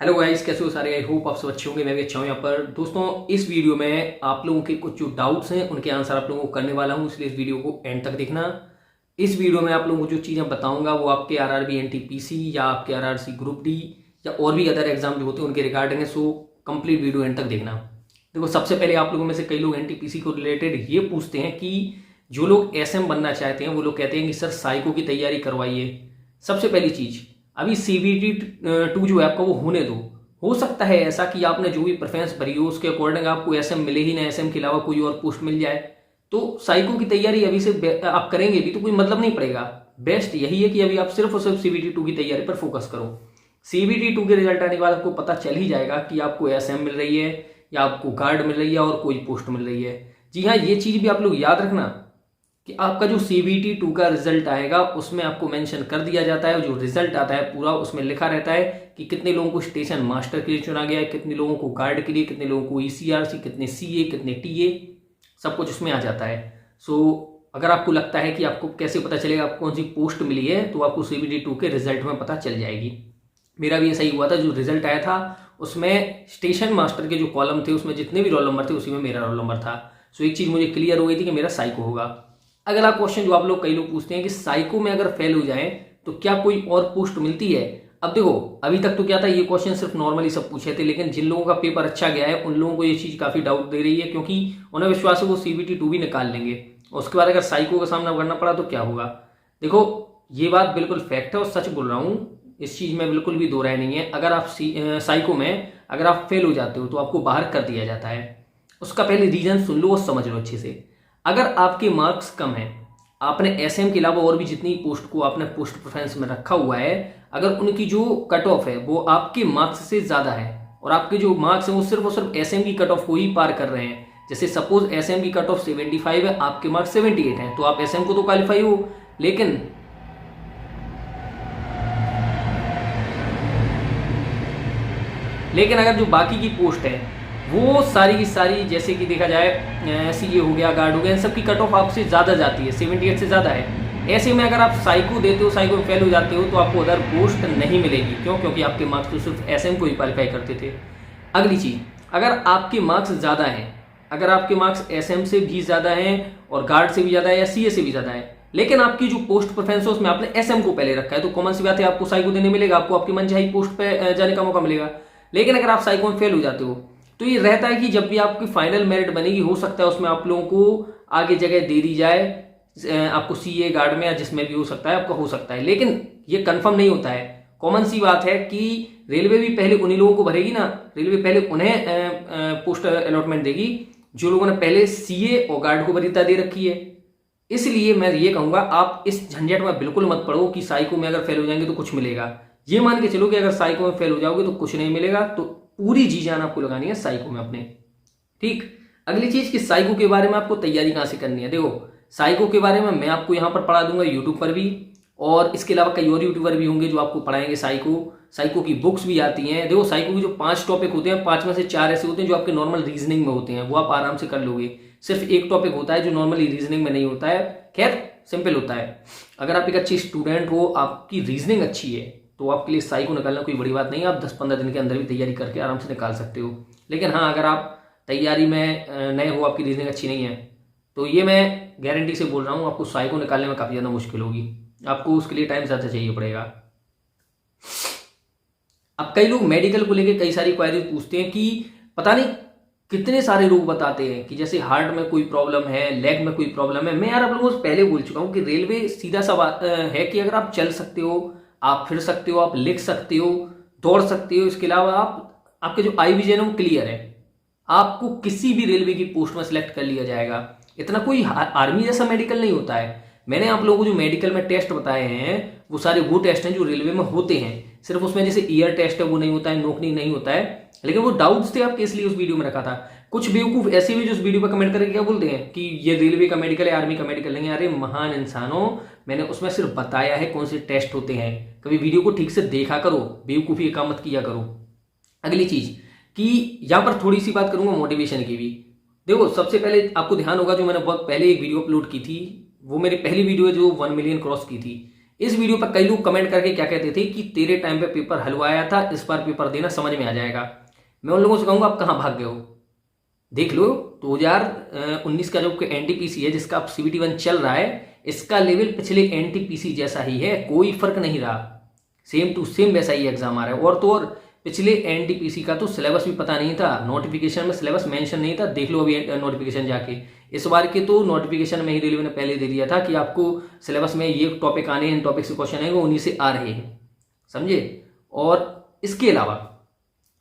Hello guys, कैसे हो सारे। आई होप आप सब अच्छे होंगे। मैं भी अच्छा हूँ। यहाँ पर दोस्तों इस वीडियो में आप लोगों के कुछ जो डाउट्स हैं उनके आंसर आप लोगों को करने वाला हूँ, इसलिए इस वीडियो को एंड तक देखना। इस वीडियो में आप लोगों को जो चीज़ें बताऊंगा वो आपके आरआरबी एनटीपीसी या आपके आरआरसी ग्रुप डी या और भी अदर एग्जाम जो होते हैं उनके रिगार्डिंग है। सो कंप्लीट वीडियो एंड तक देखना। देखो, सबसे पहले आप लोगों में से कई लोग एनटीपीसी को रिलेटेड ये पूछते हैं कि जो लोग एसएम बनना चाहते हैं वो लोग कहते हैं कि सर साइको की तैयारी करवाइए। सबसे पहली चीज, अभी सीबीटी 2 जो है आपका वो होने दो। हो सकता है ऐसा कि आपने जो भी प्रेफरेंस भरी हो उसके अकॉर्डिंग आपको एसएम मिले ही ना, एसएम के अलावा कोई और पोस्ट मिल जाए। तो साइको की तैयारी अभी से आप करेंगे भी तो कोई मतलब नहीं पड़ेगा। बेस्ट यही है कि अभी आप सिर्फ और सिर्फ सीबीटी 2 की तैयारी पर फोकस करो। सीबीटी 2 के रिजल्ट आने के बाद आपको पता चल ही जाएगा कि आपको एसएम मिल रही है या आपको गार्ड मिल रही है और कोई पोस्ट मिल रही है। जी हाँ, ये चीज भी आप लोग याद रखना कि आपका जो सीबीटी 2 का रिजल्ट आएगा उसमें आपको मेंशन कर दिया जाता है। जो रिजल्ट आता है पूरा उसमें लिखा रहता है कि कितने लोगों को स्टेशन मास्टर के लिए चुना गया है, कितने लोगों को गार्ड के लिए, कितने लोगों को ईसीआरसी, कितने सीए, कितने टीए, सब कुछ उसमें आ जाता है। सो अगर आपको लगता है कि आपको कैसे पता चलेगा आपको कौन सी पोस्ट मिली है, तो आपको सीबीटी 2 के रिजल्ट में पता चल जाएगी। मेरा भी ऐसा ही हुआ था। जो रिजल्ट आया था उसमें स्टेशन मास्टर के जो कॉलम थे उसमें जितने भी रोल नंबर थे उसी में मेरा रोल नंबर था। सो एक चीज मुझे क्लियर हो गई थी कि मेरा साइको होगा। अगला क्वेश्चन जो आप लोग कई लोग पूछते हैं कि साइको में अगर फेल हो जाए तो क्या कोई और पोस्ट मिलती है। अब देखो, अभी तक तो क्या था, ये क्वेश्चन सिर्फ नॉर्मली सब पूछे थे, लेकिन जिन लोगों का पेपर अच्छा गया है उन लोगों को ये चीज काफी डाउट दे रही है, क्योंकि उन्हें विश्वास है वो सीबीटी 2 भी निकाल लेंगे। उसके बाद अगर साइको का सामना करना पड़ा तो क्या होगा। देखो, ये बात बिल्कुल फैक्ट है और सच बोल रहा हूं, इस चीज में बिल्कुल भी दो राय नहीं है। अगर आप साइको में अगर आप फेल हो जाते हो तो आपको बाहर कर दिया जाता है। उसका पहले रीजन सुन लो और समझ लो अच्छे से। अगर आपके मार्क्स कम है, आपने एसएम के अलावा और भी जितनी पोस्ट को आपने पोस्ट प्रेफरेंस में रखा हुआ है, अगर उनकी जो कट ऑफ है वो आपके मार्क्स से ज्यादा है और आपके जो मार्क्स हैं वो सिर्फ और सिर्फ एसएम की कट ऑफ को ही पार कर रहे हैं, जैसे सपोज एसएम की कट ऑफ 75 है, आपके मार्क्स 78 हैं, तो आप एसएम को तो क्वालिफाई हो। लेकिन लेकिन अगर जो बाकी की पोस्ट है वो सारी की सारी, जैसे कि देखा जाए सीए हो गया, गार्ड हो गया, इन सब की कट ऑफ आपसे ज़्यादा जाती है, 78 से ज़्यादा है। ऐसे में अगर आप साइको देते हो, साइको में फेल हो जाते हो, तो आपको अदर पोस्ट नहीं मिलेगी। क्यों? क्योंकि आपके मार्क्स तो सिर्फ एसएम को ही क्वालिफाई करते थे। अगली चीज, अगर आपके मार्क्स ज़्यादा हैं, अगर आपके मार्क्स एसएम से भी ज़्यादा हैं और गार्ड से भी ज़्यादा है या सीए से भी ज़्यादा है, लेकिन आपकी जो पोस्ट प्रेफरेंस है उसमें आपने एसएम को पहले रखा है, तो कॉमन सी बात है आपको साइको देने मिलेगा, आपको आपकी मनचाही पोस्ट पे जाने का मौका मिलेगा। लेकिन अगर आप साइको में फेल हो जाते हो तो ये रहता है कि जब भी आपकी फाइनल मेरिट बनेगी, हो सकता है उसमें आप लोगों को आगे जगह दे दी जाए, आपको सीए, गार्ड में या जिसमें भी हो सकता है आपका हो सकता है, लेकिन ये कंफर्म नहीं होता है। कॉमन सी बात है कि रेलवे भी पहले उन्हीं लोगों को भरेगी ना, रेलवे पहले उन्हें पोस्ट अलॉटमेंट देगी जो लोगों ने पहले सीए और गार्ड को वरीयता दे रखी है। इसलिए मैं ये कहूंगा आप इस झंझट में बिल्कुल मत पड़ो कि साइको में अगर फेल हो जाएंगे तो कुछ मिलेगा। ये मान के चलो कि अगर साइको में फेल हो जाओगे तो कुछ नहीं मिलेगा, तो पूरी जी जान आपको लगानी है साइको में अपने। ठीक। अगली चीज कि साइको के बारे में आपको तैयारी कहां से करनी है। देखो, साइको के बारे में मैं आपको यहां पर पढ़ा दूंगा यूट्यूब पर भी, और इसके अलावा कई और यूट्यूबर भी होंगे जो आपको पढ़ाएंगे साइको। साइको की बुक्स भी आती हैं। देखो, साइको की जो 5 टॉपिक होते हैं, 5 में से 4 ऐसे होते हैं जो आपके नॉर्मल रीजनिंग में होते हैं, वो आप आराम से कर लोगे। सिर्फ एक टॉपिक होता है जो नॉर्मली रीजनिंग में नहीं होता है, खैर सिंपल होता है। अगर आप एक अच्छी स्टूडेंट हो, आपकी रीजनिंग अच्छी है, तो आपके लिए साइको निकालना कोई बड़ी बात नहीं है। आप 10-15 दिन के अंदर भी तैयारी करके आराम से निकाल सकते हो। लेकिन हाँ, अगर आप तैयारी में नए हो, आपकी रीजनिंग अच्छी नहीं है, तो ये मैं गारंटी से बोल रहा हूँ आपको साइको निकालने में काफ़ी ज़्यादा मुश्किल होगी। आपको उसके लिए टाइम ज़्यादा चाहिए पड़ेगा। अब कई लोग मेडिकल को लेकर कई सारी क्वायरीज पूछते हैं कि पता नहीं कितने सारे लोग बताते हैं कि जैसे हार्ट में कोई प्रॉब्लम है, लेग में कोई प्रॉब्लम है। मैं यार आप लोगों से पहले बोल चुका हूँ कि रेलवे सीधा सा बात है कि अगर आप चल सकते हो, आप फिर सकते हो, आप लिख सकते हो, दौड़ सकते हो, इसके अलावा आपके जो आई विजन है वो क्लियर है, आपको किसी भी रेलवे की पोस्ट में सिलेक्ट कर लिया जाएगा। इतना कोई आर्मी जैसा मेडिकल नहीं होता है। मैंने आप लोगों को जो मेडिकल में टेस्ट बताए हैं वो सारे वो टेस्ट हैं जो रेलवे में होते हैं। सिर्फ उसमें जैसे ईयर टेस्ट है वो नहीं होता है, नोकनी नहीं होता है, लेकिन वो डाउट्स थे आपके, इसलिए उस वीडियो में रखा था। कुछ बेवकूफ ऐसे भी जो उस वीडियो पर कमेंट करके क्या बोलते हैं कि ये रेलवे का मेडिकल है, आर्मी का मेडिकल नहीं है। अरे महान इंसानों, मैंने उसमें सिर्फ बताया है कौन से टेस्ट होते हैं। कभी वीडियो को ठीक से देखा करो, बेवकूफी का मत किया करो। अगली चीज कि यहां पर थोड़ी सी बात करूंगा मोटिवेशन की भी। देखो, सबसे पहले आपको ध्यान होगा जो मैंने बहुत पहले एक वीडियो अपलोड की थी, वो मेरी पहली वीडियो है जो 1 मिलियन क्रॉस की थी। इस वीडियो पर कई लोग कमेंट करके क्या कहते थे कि तेरे टाइम पे पेपर हलवाया था, इस बार पेपर देना समझ में आ जाएगा। मैं उन लोगों से कहूँगा आप कहाँ भाग गए हो, देख लो 2019 का जो एनटीपीसी है जिसका अब CBT 1 चल रहा है, इसका लेवल पिछले एनटीपीसी जैसा ही है, कोई फर्क नहीं रहा, सेम टू सेम वैसा ही एग्जाम आ रहा है। और तो और पिछले एनटीपीसी का तो सिलेबस भी पता नहीं था, नोटिफिकेशन में सिलेबस मेंशन नहीं था, देख लो अभी नोटिफिकेशन जाके। इस बार के तो नोटिफिकेशन में ही रेलवे ने पहले दे दिया था कि आपको सिलेबस में ये टॉपिक आने हैं, इन टॉपिक से क्वेश्चन आएंगे, उन्हीं से आ रहे हैं, समझे। और इसके अलावा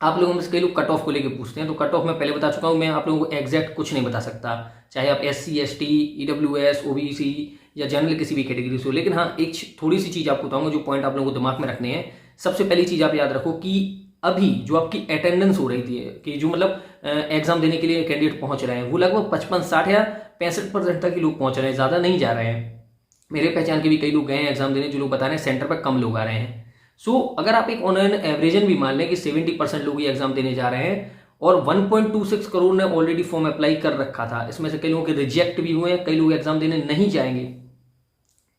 आप लोगों में से कई लोग कट ऑफ को लेकर पूछते हैं, तो कट ऑफ मैं पहले बता चुका हूं, मैं आप लोगों को एग्जैक्ट कुछ नहीं बता सकता, चाहे आप SC ST EWS OBC या जनरल किसी भी कैटेगरी से हो। लेकिन हाँ, एक थोड़ी सी चीज आपको बताऊंगा जो पॉइंट आप लोगों को दिमाग में रखने हैं। सबसे पहली चीज आप याद रखो कि अभी जो आपकी अटेंडेंस हो रही थी कि जो मतलब एग्जाम देने के लिए कैंडिडेट पहुंच रहे हैं, वो लगभग 55-60 या 65% तक के लोग पहुंच रहे हैं, ज्यादा नहीं जा रहे हैं। मेरे पहचान के भी कई लोग गए हैं एग्जाम देने, जो लोग बता रहे हैं सेंटर पर कम लोग आ रहे हैं। सो अगर आप एक ऑन एन एवरेजन भी मान लें कि 70% लोग ये एग्जाम देने जा रहे हैं, और 1.26 करोड़ ने ऑलरेडी फॉर्म अप्लाई कर रखा था, इसमें से कई लोगों के रिजेक्ट भी हुए हैं, कई लोग एग्जाम देने नहीं जाएंगे।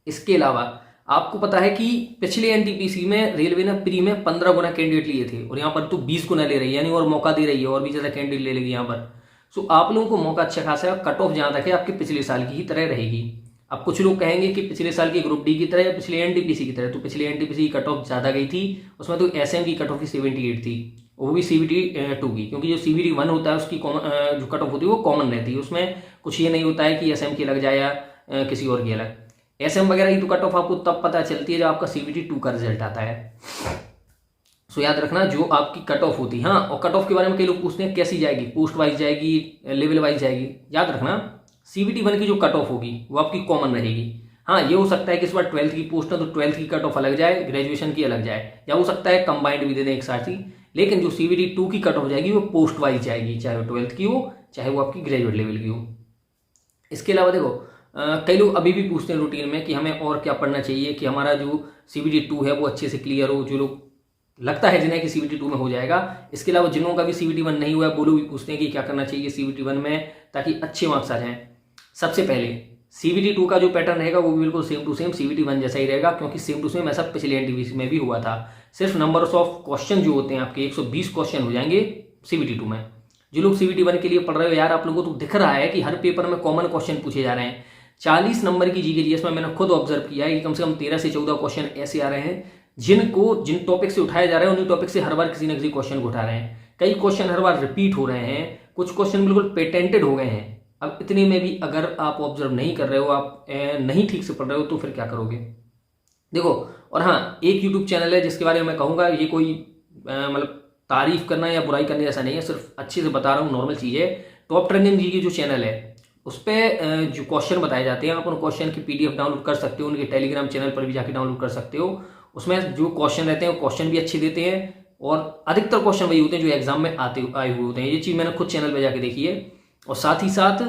इसके अलावा आपको पता है कि पिछले एनटीपीसी में रेलवे ने प्री में 15 गुना कैंडिडेट लिए थे, और यहाँ पर तो 20 गुना ले रही है, यानी और मौका दे रही है, और भी ज्यादा कैंडिडेट ले लेगी यहाँ पर। सो आप लोगों को मौका अच्छा खासा है, कट ऑफ जहां तक है आपके पिछले साल की ही तरह रहेगी। अब कुछ लोग कहेंगे कि पिछले साल की ग्रुप डी की तरह या पिछले एनटीपीसी की तरह, तो पिछले एनटीपीसी की कट ऑफ ज्यादा गई थी, उसमें तो SM की कट ऑफ 78 थी, वो भी CBT 2 की, क्योंकि जो CBT 1 होता है उसकी जो कट ऑफ होती है वो कॉमन रहती है, उसमें कुछ ये नहीं होता है कि SM की लग जाए या किसी और की अलग। SM वगैरह की तो कट ऑफ आपको तब पता चलती है जब आपका CBT 2 का रिजल्ट आता है। सो याद रखना जो आपकी कट ऑफ होती है। हाँ, और कट ऑफ के बारे में कई लोग पूछते हैं कैसी जाएगी, पोस्ट वाइज जाएगी, लेवल वाइज जाएगी। याद रखना CBT 1 की जो कट ऑफ होगी वो आपकी कॉमन रहेगी। हाँ, ये हो सकता है कि इस बार 12th की पोस्ट है तो 12th की कट ऑफ अलग जाए, ग्रेजुएशन की अलग जाए, या हो सकता है कंबाइंड भी दे दें एक साथ ही। लेकिन जो CBT 2 की कट ऑफ जाएगी वो पोस्ट वाइज जाएगी, चाहे वो 12th की हो चाहे वो आपकी ग्रेजुएट लेवल की हो। इसके अलावा देखो कई लोग अभी भी पूछते हैं रूटीन में कि हमें और क्या पढ़ना चाहिए कि हमारा जो CBT 2 है वो अच्छे से क्लियर हो, जो लोग लगता है जिन्हें कि CBT 2 में हो जाएगा। इसके अलावा जिन लोगों का भी CBT 1 नहीं हुआ है वो लोग भी पूछते हैं कि क्या करना चाहिए CBT 1 में ताकि अच्छे मार्क्स आ जाएं। सबसे पहले CBT 2 का जो पैटर्न रहेगा वो भी बिल्कुल सेम टू सेम CBT 1 जैसा ही रहेगा, क्योंकि सेम टू सेम ऐसा पिछले एनटीपीसी में भी हुआ था। सिर्फ नंबर्स ऑफ क्वेश्चन जो होते हैं आपके 120 क्वेश्चन हो जाएंगे CBT 2 में। जो लोग CBT 1 के लिए पढ़ रहे हो यार, आप लोगों को तो दिख रहा है कि हर पेपर में कॉमन क्वेश्चन पूछे जा रहे हैं। 40 नंबर की GK GS में मैंने खुद ऑब्जर्व किया है कि कम से कम 13 से 14 क्वेश्चन ऐसे आ रहे हैं जिन टॉपिक से उठाए जा रहे हैं उन्हीं टॉपिक से हर बार किसी न किसी क्वेश्चन को उठा रहे हैं। कई क्वेश्चन हर बार रिपीट हो रहे हैं, कुछ क्वेश्चन बिल्कुल पेटेंटेड हो गए हैं। अब इतने में भी अगर आप ऑब्जर्व नहीं कर रहे हो, आप नहीं ठीक से पढ़ रहे हो, तो फिर क्या करोगे। देखो, और हाँ, एक यूट्यूब चैनल है जिसके बारे में मैं कहूँगा, ये कोई मतलब तारीफ करना या बुराई करने जैसा नहीं है, सिर्फ अच्छे से बता रहा हूँ, नॉर्मल चीज़ है। टॉप ट्रेंडिंग जी की जो चैनल है उस पर जो क्वेश्चन बताए जाते हैं, आप उन क्वेश्चन की PDF डाउनलोड कर सकते हो, उनके टेलीग्राम चैनल पर भी जाके डाउनलोड कर सकते हो। उसमें जो क्वेश्चन रहते हैं वो क्वेश्चन भी अच्छे देते हैं, और अधिकतर क्वेश्चन वही होते हैं जो एग्जाम में आए हुए होते हैं। ये चीज़ मैंने खुद चैनल पे जाके देखी है। और साथ ही साथ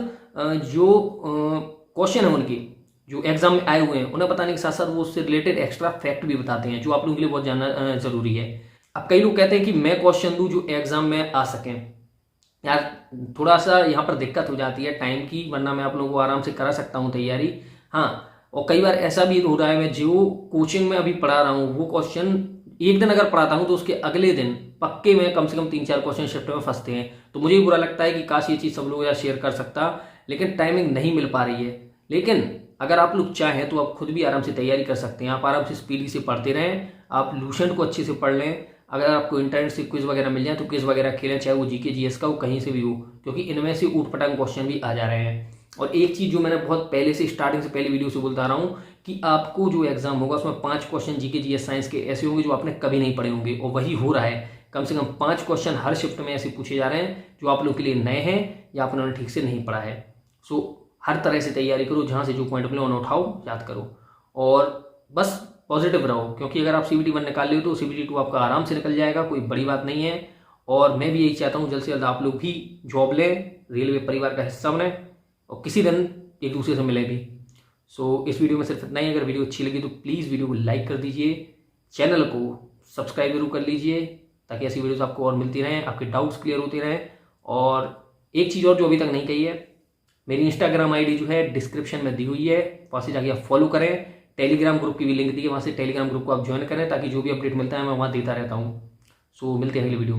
जो क्वेश्चन है उनके जो एग्जाम में आए हुए हैं उन्हें बताने के साथ साथ वो उससे रिलेटेड एक्स्ट्रा फैक्ट भी बताते हैं, जो आप लोगों के लिए बहुत जानना जरूरी है। अब कई लोग कहते हैं कि मैं क्वेश्चन दूं जो एग्जाम में आ सकें। यार थोड़ा सा यहाँ पर दिक्कत हो जाती है टाइम की, वरना मैं आप लोगों को आराम से करा सकता हूँ तैयारी। हाँ, और कई बार ऐसा भी हो रहा है, मैं जो कोचिंग में अभी पढ़ा रहा हूँ वो क्वेश्चन एक दिन अगर पढ़ाता हूँ तो उसके अगले दिन पक्के में कम से कम 3-4 क्वेश्चन शिफ्ट में फंसते हैं। तो मुझे भी बुरा लगता है कि काश ये चीज़ सब लोगों के साथ शेयर कर सकता, लेकिन टाइमिंग नहीं मिल पा रही है। लेकिन अगर आप लोग चाहें तो आप खुद भी आराम से तैयारी कर सकते हैं। आप आराम से स्पीडी से पढ़ते रहें, आप लूसेंट को अच्छे से पढ़ लें। अगर आपको इंटरनेट से क्विज वगैरह मिल जाए तो क्विज वगैरह खेलें, चाहे वो GK GS का हो, कहीं से भी हो, क्योंकि इनमें से ऊट पटांग क्वेश्चन भी आ जा रहे हैं। और एक चीज़ जो मैंने बहुत पहले से स्टार्टिंग से पहले वीडियो से बोलता रहा हूँ कि आपको जो एग्जाम होगा उसमें 5 क्वेश्चन GK GS साइंस के ऐसे होंगे जो आपने कभी नहीं पढ़े होंगे, और वही हो रहा है। कम से कम 5 क्वेश्चन हर शिफ्ट में ऐसे पूछे जा रहे हैं जो आप लोग के लिए नए हैं या आपने उन्हें ठीक से नहीं पढ़ा है। सो हर तरह से तैयारी करो, जहाँ से जो पॉइंट मिले उन्हें उठाओ, याद करो, और बस पॉजिटिव रहो, क्योंकि अगर आप CBT 1 निकाल ले तो CBT 2 आपका आराम से निकल जाएगा, कोई बड़ी बात नहीं है। और मैं भी यही चाहता हूँ जल्द से जल्द आप लोग भी जॉब लें, रेलवे परिवार का हिस्सा बने, और किसी दिन एक दूसरे से मिले भी। सो इस वीडियो में सिर्फ इतना ही। अगर वीडियो अच्छी लगी तो प्लीज़ वीडियो को लाइक कर दीजिए, चैनल को सब्सक्राइब जरूर कर लीजिए, ताकि ऐसी वीडियोस आपको और मिलती रहें, आपके डाउट्स क्लियर होते रहें। और एक चीज़ और जो अभी तक नहीं कही है, मेरी Instagram ID जो है डिस्क्रिप्शन में दी हुई है, वहाँ से जाके आप फॉलो करें। टेलीग्राम ग्रुप की भी लिंक दी है, वहाँ से टेलीग्राम ग्रुप को आप ज्वाइन करें ताकि जो भी अपडेट मिलता है मैं वहाँ देता रहता हूँ। सो मिलते हैं अगले वीडियो में।